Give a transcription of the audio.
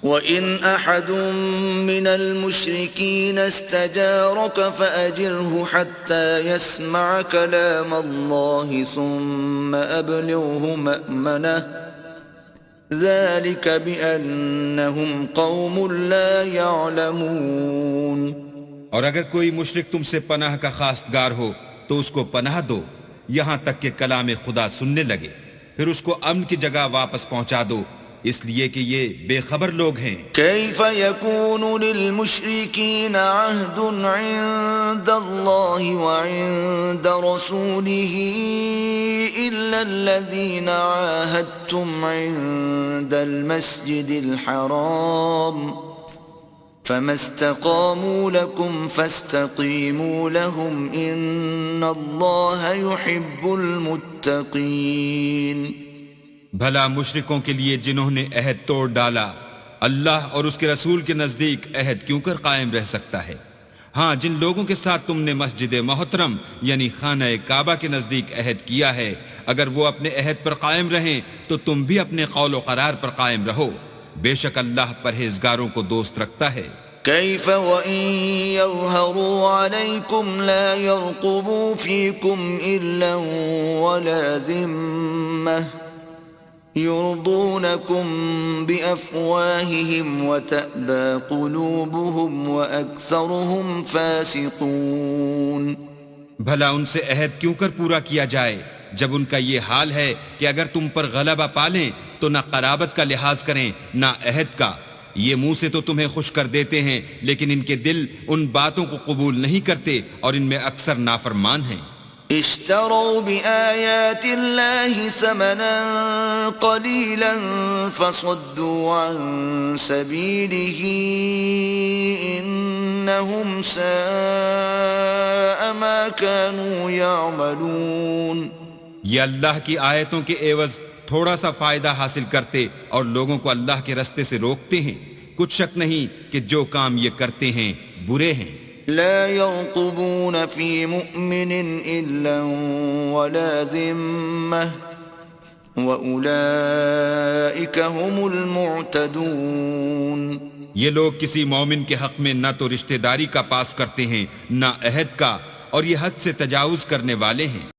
وَإِنْ أَحَدٌ مِّنَ الْمُشْرِكِينَ اسْتَجَارَكَ فَأَجِرْهُ حَتَّى يَسْمَعَ كَلَامَ اللَّهِ ثُمَّ أَبْلِغْهُ مَأْمَنَهُ ذَلِكَ بِأَنَّهُمْ قَوْمٌ لَا يَعْلَمُونَ۔ اور اگر کوئی مشرک تم سے پناہ کا خواستگار ہو تو اس کو پناہ دو یہاں تک کہ کلام خدا سننے لگے، پھر اس کو امن کی جگہ واپس پہنچا دو، اس لیے کہ یہ بے خبر لوگ ہیں۔ كيف يكون للمشركين عهد عند الله وعند رسوله إلا الذين عاهدتم عند المسجد الحرام فما استقاموا لكم فاستقيموا لهم إن الله يحب المتقين۔ بھلا مشرکوں کے لیے جنہوں نے عہد توڑ ڈالا اللہ اور اس کے رسول کے نزدیک عہد کیوں کر قائم رہ سکتا ہے؟ ہاں، جن لوگوں کے ساتھ تم نے مسجد محترم یعنی خانہ کعبہ کے نزدیک عہد کیا ہے، اگر وہ اپنے عہد پر قائم رہیں تو تم بھی اپنے قول و قرار پر قائم رہو، بے شک اللہ پرہیزگاروں کو دوست رکھتا ہے۔ كيف وإن يظهروا عليكم لا يرقبوا فيكم إلا ولا ذمة يرضونكم بأفواههم وتأبى قلوبهم وأكثرهم فاسقون۔ بھلا ان سے عہد کیوں کر پورا کیا جائے جب ان کا یہ حال ہے کہ اگر تم پر غلبہ پالیں تو نہ قرابت کا لحاظ کریں نہ عہد کا، یہ منہ سے تو تمہیں خوش کر دیتے ہیں لیکن ان کے دل ان باتوں کو قبول نہیں کرتے اور ان میں اکثر نافرمان ہیں۔ اشتروا بآيات الله ثمنا قليلا فصدوا عن سبيله إنهم ساء ما كانوا يعملون۔ یہ اللہ کی آیتوں کے عوض تھوڑا سا فائدہ حاصل کرتے اور لوگوں کو اللہ کے رستے سے روکتے ہیں، کچھ شک نہیں کہ جو کام یہ کرتے ہیں برے ہیں۔ لا يرقبون في مؤمن إلا ولا ذمة وأولئك هم المعتدون۔ یہ لوگ کسی مومن کے حق میں نہ تو رشتہ داری کا پاس کرتے ہیں نہ عہد کا، اور یہ حد سے تجاوز کرنے والے ہیں۔